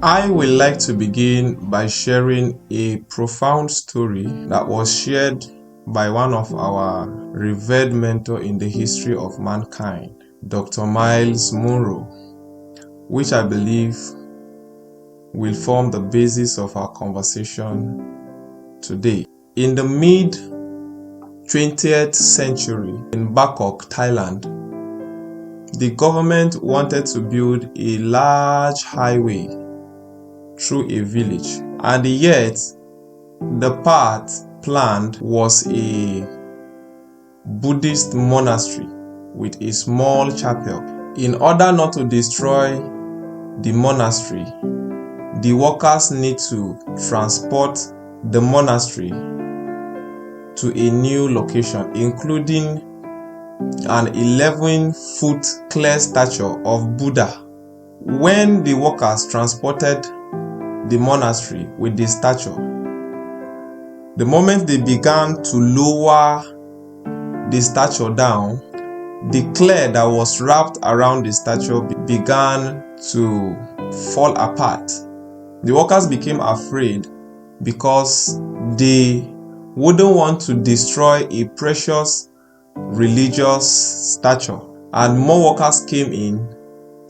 I would like to begin by sharing a profound story that was shared by one of our revered mentors in the history of mankind, Dr. Miles Monroe, which I believe will form the basis of our conversation today. In the mid 20th century in Bangkok, Thailand, the government wanted to build a large highway through a village, and yet the path planned was a Buddhist monastery with a small chapel. In order not to destroy the monastery, the workers need to transport the monastery to a new location, including an 11-foot clear statue of Buddha. When the workers transported the monastery with the statue, the moment they began to lower the statue down, the clay that was wrapped around the statue began to fall apart. The workers became afraid because they wouldn't want to destroy a precious religious statue, and more workers came in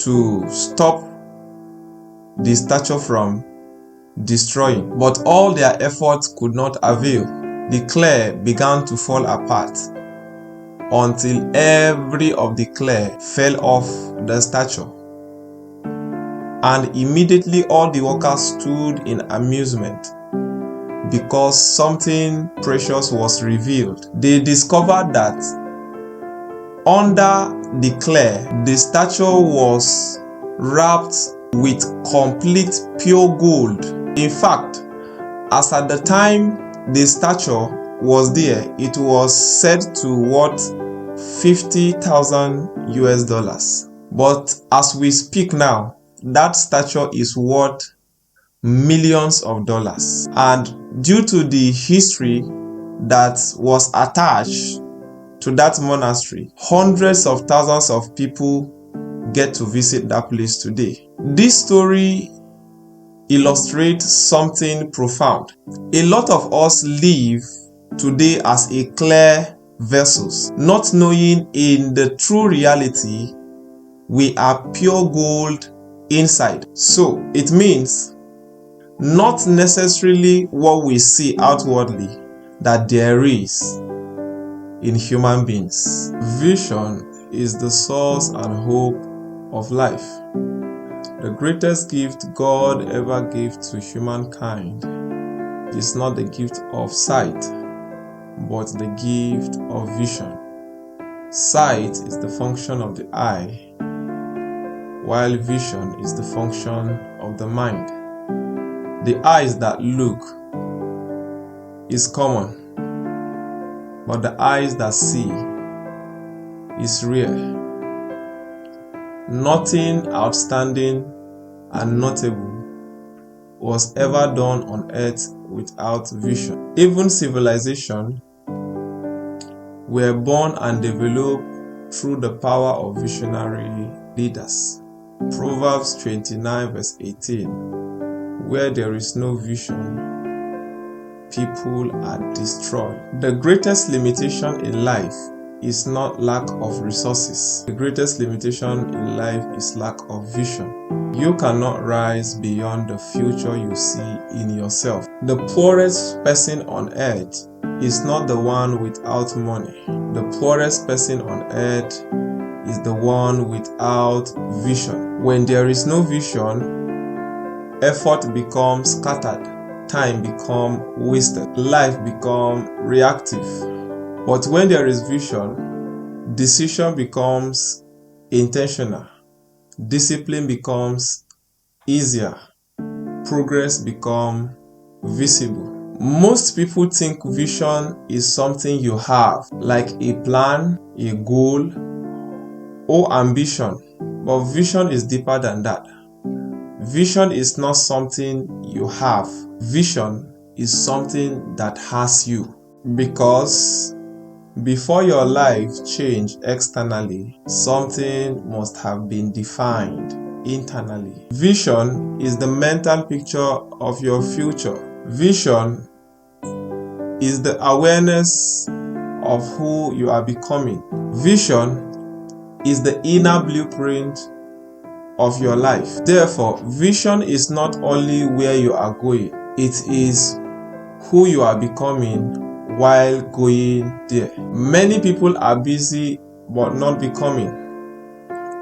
to stop the statue from destroying. But all their efforts could not avail. The clay began to fall apart until every of the clay fell off the statue. And immediately all the workers stood in amusement because something precious was revealed. They discovered that under the clay, the statue was wrapped with complete pure gold. In fact, as at the time the statue was there, it was said to worth $50,000 US. But as we speak now, that statue is worth millions of dollars. And due to the history that was attached to that monastery, hundreds of thousands of people get to visit that place today. This story illustrates something profound. A lot of us live today as a clear vessels, not knowing in the true reality we are pure gold inside. So it means not necessarily what we see outwardly that there is in human beings. Vision is the source and hope of life. The greatest gift God ever gave to humankind is not the gift of sight, but the gift of vision. Sight is the function of the eye, while vision is the function of the mind. The eyes that look is common, but the eyes that see is rare. Nothing outstanding and notable was ever done on earth without vision. Even civilization were born and developed through the power of visionary leaders. Proverbs 29 verse 18, where there is no vision, people are destroyed. The greatest limitation in life is not lack of resources. The greatest limitation in life is lack of vision. You cannot rise beyond the future you see in yourself. The poorest person on earth is not the one without money. The poorest person on earth is the one without vision. When there is no vision, effort becomes scattered, time becomes wasted, life becomes reactive. But when there is vision, decision becomes intentional, discipline becomes easier, progress becomes visible. Most people think vision is something you have, like a plan, a goal, or ambition. But vision is deeper than that. Vision is not something you have. Vision is something that has you. Because before your life changed externally, something must have been defined internally. Vision is the mental picture of your future. Vision is the awareness of who you are becoming. Vision is the inner blueprint of your life. Therefore, vision is not only where you are going, it is who you are becoming while going there. Many people are busy but not becoming.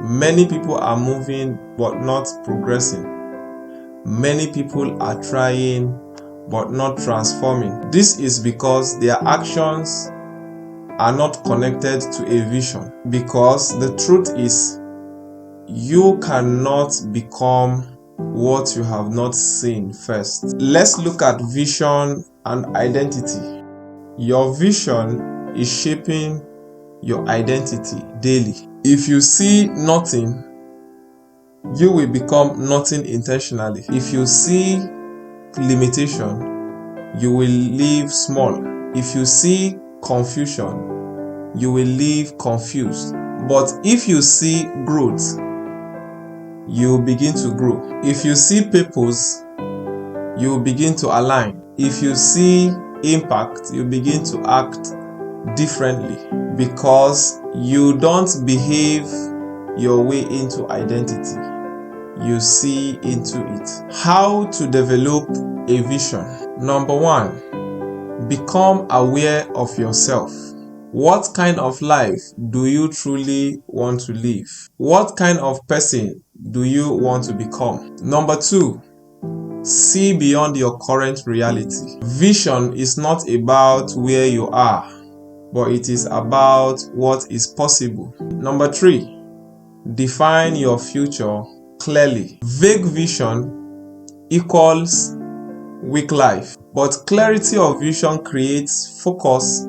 Many people are moving but not progressing. Many people are trying but not transforming. This is because their actions are not connected to a vision. Because the truth is, you cannot become what you have not seen first. Let's look at vision and identity. Your vision is shaping your identity daily. If you see nothing, you will become nothing intentionally. If you see limitation, you will live small. If you see confusion, you will live confused. But if you see growth, you will begin to grow. If you see purpose, you will begin to align. If you see impact, you begin to act differently, because you don't behave your way into identity. You see into it. How to develop a vision? Number 1, become aware of yourself. What kind of life do you truly want to live? What kind of person do you want to become? Number 2, see beyond your current reality. Vision is not about where you are, but it is about what is possible. Number 3, define your future clearly. Vague vision equals weak life, but clarity of vision creates focus,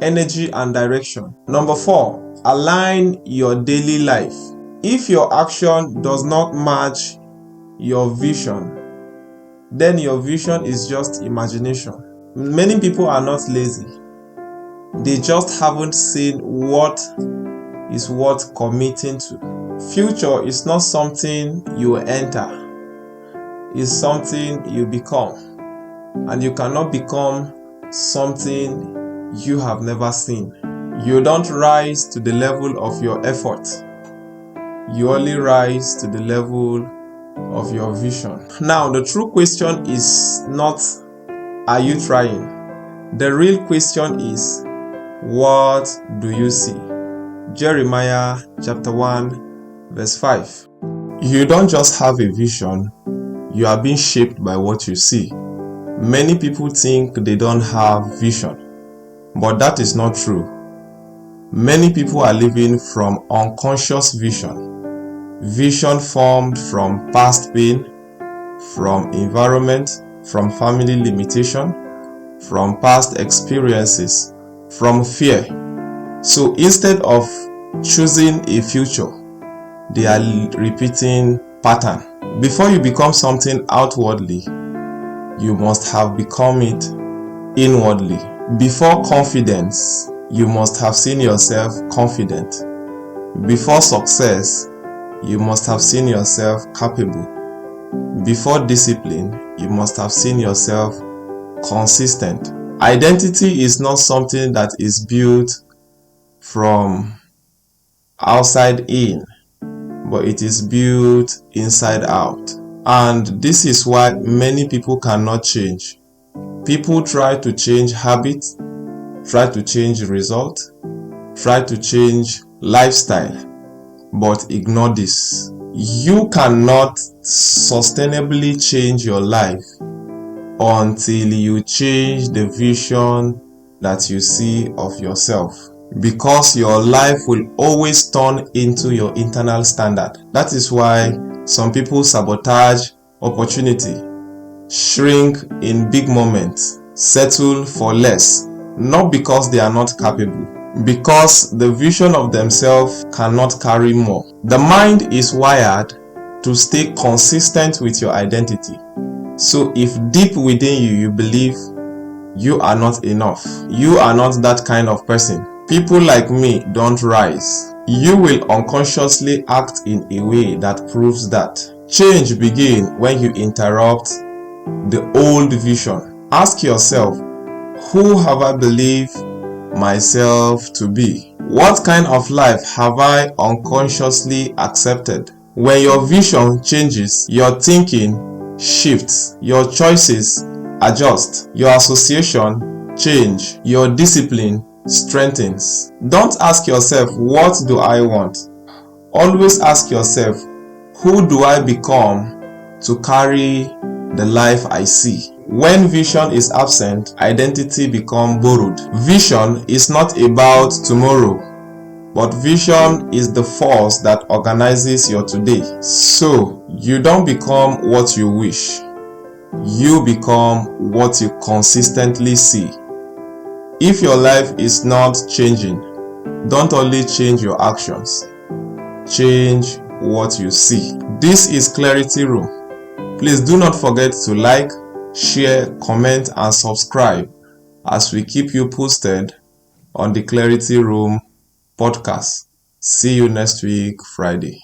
energy, and direction. Number 4, align your daily life. If your action does not match your vision, then your vision is just imagination. Many people are not lazy. They just haven't seen what is worth committing to. Future is not something you enter. It's something you become. And you cannot become something you have never seen. You don't rise to the level of your effort. You only rise to the level of your vision. Now, the true question is not, are you trying? The real question is, what do you see? Jeremiah chapter 1 verse 5. You don't just have a vision, you are being shaped by what you see. Many people think they don't have vision, but that is not true. Many people are living from unconscious vision. Vision formed from past pain, from environment, from family limitation, from past experiences, from fear. So instead of choosing a future, they are repeating pattern. Before you become something outwardly, you must have become it inwardly. Before confidence, you must have seen yourself confident. Before success, you must have seen yourself capable. Before discipline, you must have seen yourself consistent. Identity is not something that is built from outside in, but it is built inside out. And this is why many people cannot change. People try to change habits, try to change results, try to change lifestyle, but ignore this. You cannot sustainably change your life until you change the vision that you see of yourself, because your life will always turn into your internal standard. That is why some people sabotage opportunity, shrink in big moments, settle for less, not because they are not capable, because the vision of themselves cannot carry more. The mind is wired to stay consistent with your identity. So if deep within you, you believe you are not enough, you are not that kind of person, people like me don't rise, you will unconsciously act in a way that proves that. Change begins when you interrupt the old vision. Ask yourself, who have I believed myself to be? What kind of life have I unconsciously accepted? When your vision changes, your thinking shifts, your choices adjust, your association change, your discipline strengthens. Don't ask yourself, what do I want? Always ask yourself, who do I become to carry the life I see? When vision is absent, identity becomes borrowed. Vision is not about tomorrow, but vision is the force that organizes your today. So, you don't become what you wish. You become what you consistently see. If your life is not changing, don't only change your actions, change what you see. This is Clarity Room. Please do not forget to like, share, comment, and subscribe as we keep you posted on the Clarity Room podcast. See you next week, Friday.